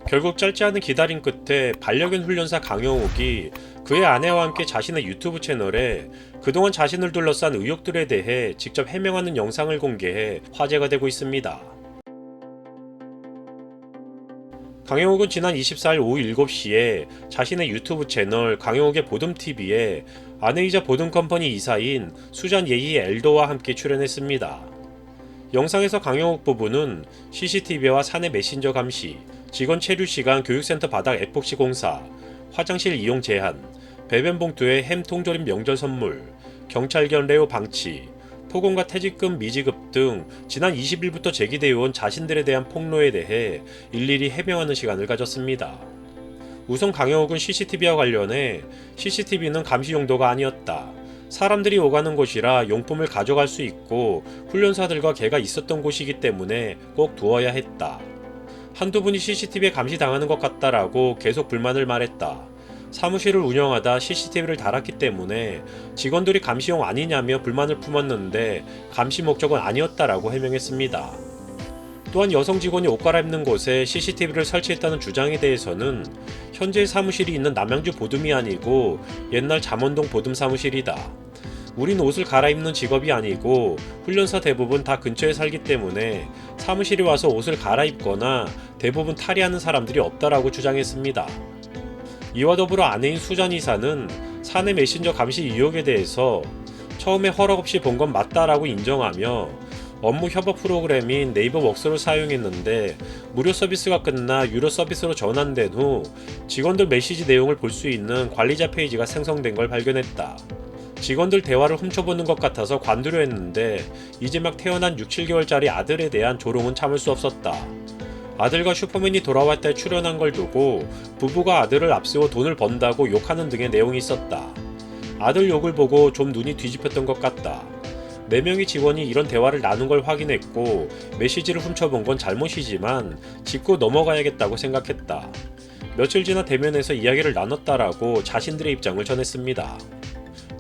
결국 짧지 않은 기다림 끝에 반려견 훈련사 강영욱이 그의 아내와 함께 자신의 유튜브 채널에 그동안 자신을 둘러싼 의혹들에 대해 직접 해명하는 영상을 공개해 화제가 되고 있습니다. 강영욱은 지난 24일 오후 7시에 자신의 유튜브 채널 강영욱의 보듬TV에 아내이자 보듬컴퍼니 이사인 수잔 예희 엘더와 함께 출연했습니다. 영상에서 강영욱 부부는 CCTV와 사내 메신저 감시, 직원 체류 시간 교육센터 바닥 에폭시 공사, 화장실 이용 제한, 배변 봉투에 햄 통조림 명절 선물, 경찰견 레오 방치, 폭언과 퇴직금 미지급 등 지난 20일부터 제기되어 온 자신들에 대한 폭로에 대해 일일이 해명하는 시간을 가졌습니다. 우선 강영욱은 CCTV와 관련해 CCTV는 감시 용도가 아니었다. 사람들이 오가는 곳이라 용품을 가져갈 수 있고 훈련사들과 개가 있었던 곳이기 때문에 꼭 두어야 했다. 한두 분이 CCTV에 감시당하는 것 같다라고 계속 불만을 말했다. 사무실을 운영하다 CCTV를 달았기 때문에 직원들이 감시용 아니냐며 불만을 품었는데 감시 목적은 아니었다라고 해명했습니다. 또한 여성 직원이 옷 갈아입는 곳에 CCTV를 설치했다는 주장에 대해서는 현재 사무실이 있는 남양주 보듬이 아니고 옛날 잠원동 보듬 사무실이다. 우린 옷을 갈아입는 직업이 아니고 훈련사 대부분 다 근처에 살기 때문에 사무실에 와서 옷을 갈아입거나 대부분 탈의하는 사람들이 없다라고 주장했습니다. 이와 더불어 아내인 수잔 이사는 사내 메신저 감시 의혹에 대해서 처음에 허락 없이 본 건 맞다라고 인정하며 업무 협업 프로그램인 네이버 웍스를 사용했는데 무료 서비스가 끝나 유료 서비스로 전환된 후 직원들 메시지 내용을 볼 수 있는 관리자 페이지가 생성된 걸 발견했다. 직원들 대화를 훔쳐보는 것 같아서 관두려 했는데 이제 막 태어난 6, 7개월짜리 아들에 대한 조롱은 참을 수 없었다. 아들과 슈퍼맨이 돌아왔다에 출연한 걸 두고 부부가 아들을 앞세워 돈을 번다고 욕하는 등의 내용이 있었다. 아들 욕을 보고 좀 눈이 뒤집혔던 것 같다. 4명의 직원이 이런 대화를 나눈 걸 확인했고 메시지를 훔쳐본 건 잘못이지만 짚고 넘어가야겠다고 생각했다. 며칠 지나 대면에서 이야기를 나눴다라고 자신들의 입장을 전했습니다.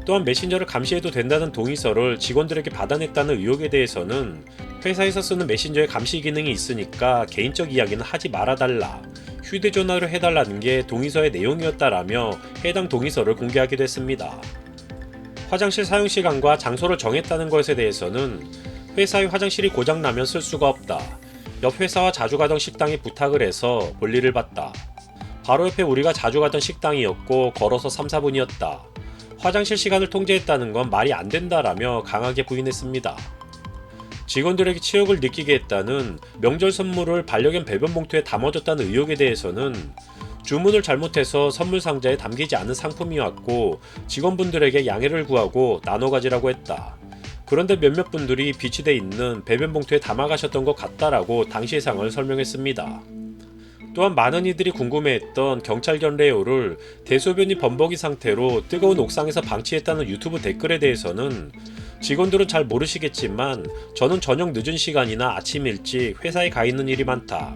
또한 메신저를 감시해도 된다는 동의서를 직원들에게 받아냈다는 의혹에 대해서는 회사에서 쓰는 메신저에 감시 기능이 있으니까 개인적 이야기는 하지 말아달라. 휴대전화로 해달라는 게 동의서의 내용이었다라며 해당 동의서를 공개하기도 했습니다. 화장실 사용시간과 장소를 정했다는 것에 대해서는 회사의 화장실이 고장나면 쓸 수가 없다. 옆 회사와 자주 가던 식당이 부탁을 해서 볼일을 봤다. 바로 옆에 우리가 자주 가던 식당이었고 걸어서 3, 4분이었다. 화장실 시간을 통제했다는 건 말이 안 된다라며 강하게 부인했습니다. 직원들에게 치욕을 느끼게 했다는 명절 선물을 반려견 배변 봉투에 담아줬다는 의혹에 대해서는 주문을 잘못해서 선물 상자에 담기지 않은 상품이 왔고 직원분들에게 양해를 구하고 나눠 가지라고 했다. 그런데 몇몇 분들이 비치돼 있는 배변 봉투에 담아가셨던 것 같다라고 당시의 상황을 설명했습니다. 또한 많은 이들이 궁금해했던 경찰견 레오를 대소변이 범벅이 상태로 뜨거운 옥상에서 방치했다는 유튜브 댓글에 대해서는 직원들은 잘 모르시겠지만 저는 저녁 늦은 시간이나 아침 일찍 회사에 가 있는 일이 많다.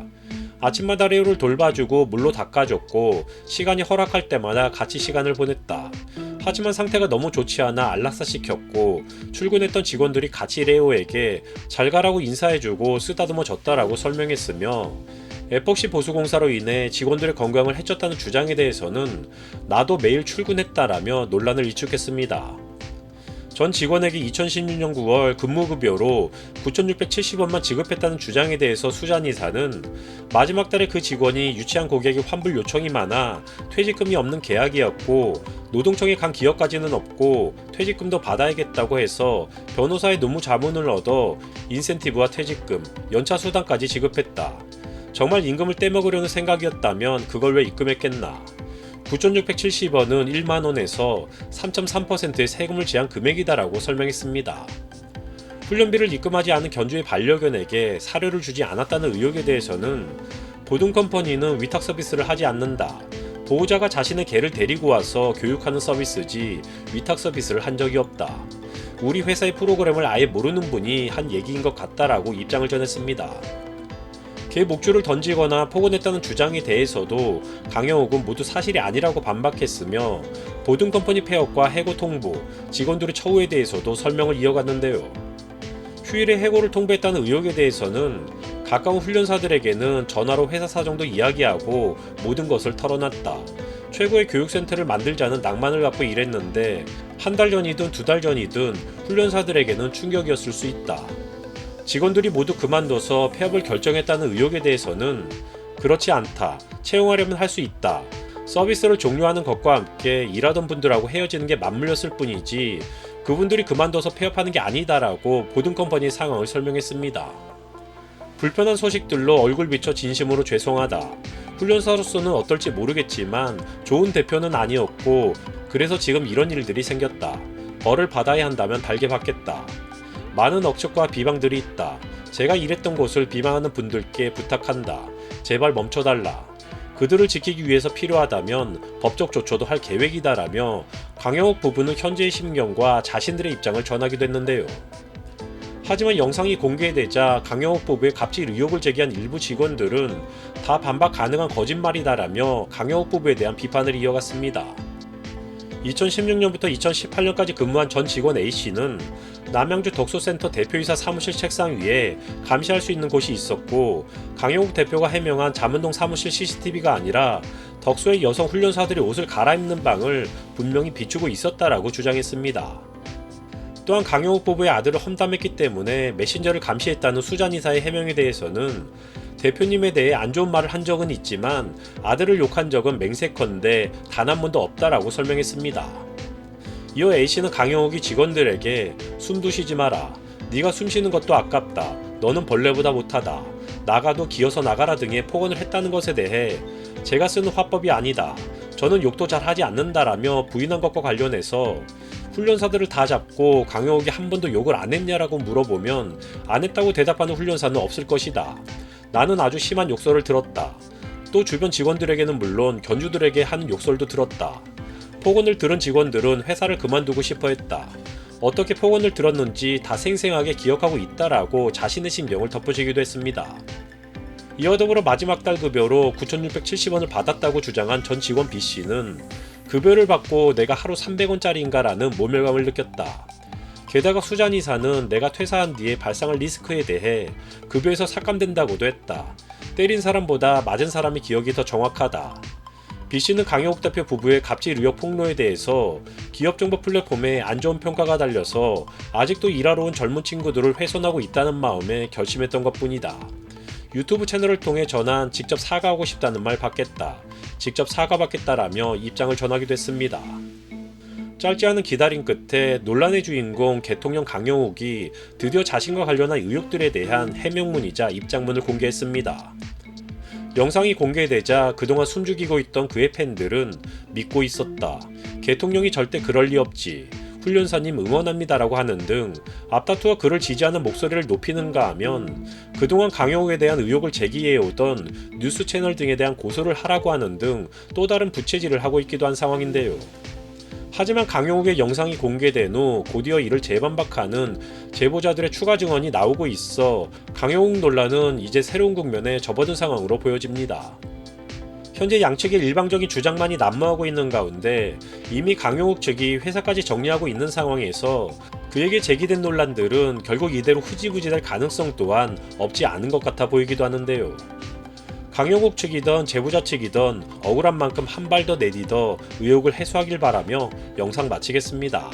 아침마다 레오를 돌봐주고 물로 닦아줬고 시간이 허락할 때마다 같이 시간을 보냈다. 하지만 상태가 너무 좋지 않아 안락사시켰고 출근했던 직원들이 같이 레오에게 잘 가라고 인사해주고 쓰다듬어 줬다라고 설명했으며 에폭시 보수공사로 인해 직원들의 건강을 해쳤다는 주장에 대해서는 나도 매일 출근했다라며 논란을 일축했습니다. 전 직원에게 2016년 9월 근무급여로 9,670원만 지급했다는 주장에 대해서 수잔 이사는 마지막 달에 그 직원이 유치한 고객의 환불 요청이 많아 퇴직금이 없는 계약이었고 노동청에 간 기여까지는 없고 퇴직금도 받아야겠다고 해서 변호사의 노무 자문을 얻어 인센티브와 퇴직금, 연차 수당까지 지급했다. 정말 임금을 떼먹으려는 생각이었다면 그걸 왜 입금했겠나. 9,670원은 1만원에서 3.3%의 세금을 제한 금액이다라고 설명했습니다. 훈련비를 입금하지 않은 견주의 반려견에게 사료를 주지 않았다는 의혹에 대해서는 보듬컴퍼니는 위탁 서비스를 하지 않는다. 보호자가 자신의 개를 데리고 와서 교육하는 서비스지 위탁 서비스를 한 적이 없다. 우리 회사의 프로그램을 아예 모르는 분이 한 얘기인 것 같다라고 입장을 전했습니다. 개 목줄을 던지거나 폭언했다는 주장에 대해서도 강영욱은 모두 사실이 아니라고 반박했으며 보듬컴퍼니 폐업과 해고 통보, 직원들의 처우에 대해서도 설명을 이어갔는데요. 휴일에 해고를 통보했다는 의혹에 대해서는 가까운 훈련사들에게는 전화로 회사 사정도 이야기하고 모든 것을 털어놨다. 최고의 교육센터를 만들자는 낭만을 갖고 일했는데 한 달 전이든 두 달 전이든 훈련사들에게는 충격이었을 수 있다. 직원들이 모두 그만둬서 폐업을 결정했다는 의혹에 대해서는 그렇지 않다. 채용하려면 할 수 있다. 서비스를 종료하는 것과 함께 일하던 분들하고 헤어지는 게 맞물렸을 뿐이지 그분들이 그만둬서 폐업하는 게 아니다라고 보든컴퍼니의 상황을 설명했습니다. 불편한 소식들로 얼굴 비쳐 진심으로 죄송하다. 훈련사로서는 어떨지 모르겠지만 좋은 대표는 아니었고 그래서 지금 이런 일들이 생겼다. 벌을 받아야 한다면 달게 받겠다. 많은 억측과 비방들이 있다. 제가 일했던 곳을 비방하는 분들께 부탁한다. 제발 멈춰달라. 그들을 지키기 위해서 필요하다면 법적 조처도 할 계획이다라며 강영욱 부부는 현재의 심경과 자신들의 입장을 전하기도 했는데요. 하지만 영상이 공개되자 강영욱 부부의 갑질 의혹을 제기한 일부 직원들은 다 반박 가능한 거짓말이다라며 강영욱 부부에 대한 비판을 이어갔습니다. 2016년부터 2018년까지 근무한 전 직원 A씨는 남양주 덕소센터 대표이사 사무실 책상 위에 감시할 수 있는 곳이 있었고 강영욱 대표가 해명한 잠원동 사무실 CCTV가 아니라 덕소의 여성 훈련사들이 옷을 갈아입는 방을 분명히 비추고 있었다라고 주장했습니다. 또한 강영욱 부부의 아들을 험담했기 때문에 메신저를 감시했다는 수잔 이사의 해명에 대해서는 대표님에 대해 안 좋은 말을 한 적은 있지만 아들을 욕한 적은 맹세컨대 단 한 번도 없다라고 설명했습니다. 이어 A씨는 강영욱이 직원들에게 숨도 쉬지 마라. 네가 숨 쉬는 것도 아깝다. 너는 벌레보다 못하다. 나가도 기어서 나가라 등의 폭언을 했다는 것에 대해 제가 쓰는 화법이 아니다. 저는 욕도 잘 하지 않는다라며 부인한 것과 관련해서 훈련사들을 다 잡고 강영욱이 한 번도 욕을 안 했냐라고 물어보면 안 했다고 대답하는 훈련사는 없을 것이다. 나는 아주 심한 욕설을 들었다. 또 주변 직원들에게는 물론 견주들에게 하는 욕설도 들었다. 폭언을 들은 직원들은 회사를 그만두고 싶어 했다. 어떻게 폭언을 들었는지 다 생생하게 기억하고 있다라고 자신의 심경을 덧붙이기도 했습니다. 이와 더불어 마지막 달 급여로 9,670원을 받았다고 주장한 전 직원 B씨는 급여를 받고 내가 하루 300원짜리인가라는 모멸감을 느꼈다. 게다가 수잔 이사는 내가 퇴사한 뒤에 발생할 리스크에 대해 급여에서 삭감된다고도 했다. 때린 사람보다 맞은 사람의 기억이 더 정확하다. B씨는 강영욱 대표 부부의 갑질 의혹 폭로에 대해서 기업정보 플랫폼에 안 좋은 평가가 달려서 아직도 일하러 온 젊은 친구들을 훼손하고 있다는 마음에 결심했던 것뿐이다. 유튜브 채널을 통해 전한 직접 사과하고 싶다는 말 받겠다. 직접 사과받겠다라며 입장을 전하기도 했습니다. 짧지 않은 기다림 끝에 논란의 주인공 개통령 강영욱이 드디어 자신과 관련한 의혹들에 대한 해명문이자 입장문을 공개했습니다. 영상이 공개되자 그동안 숨죽이고 있던 그의 팬들은 믿고 있었다. 개통령이 절대 그럴 리 없지. 훈련사님 응원합니다라고 하는 등 앞다투어 그를 지지하는 목소리를 높이는가 하면 그동안 강영욱에 대한 의혹을 제기해오던 뉴스 채널 등에 대한 고소를 하라고 하는 등 또 다른 부채질을 하고 있기도 한 상황인데요. 하지만 강영욱의 영상이 공개된 후 곧이어 이를 재반박하는 제보자들의 추가 증언이 나오고 있어 강영욱 논란은 이제 새로운 국면에 접어든 상황으로 보여집니다. 현재 양측의 일방적인 주장만이 난무하고 있는 가운데 이미 강영욱 측이 회사까지 정리하고 있는 상황에서 그에게 제기된 논란들은 결국 이대로 흐지부지 될 가능성 또한 없지 않은 것 같아 보이기도 하는데요. 강영욱 측이든 제보자 측이든 억울한 만큼 한 발 더 내딛어 의혹을 해소하길 바라며 영상 마치겠습니다.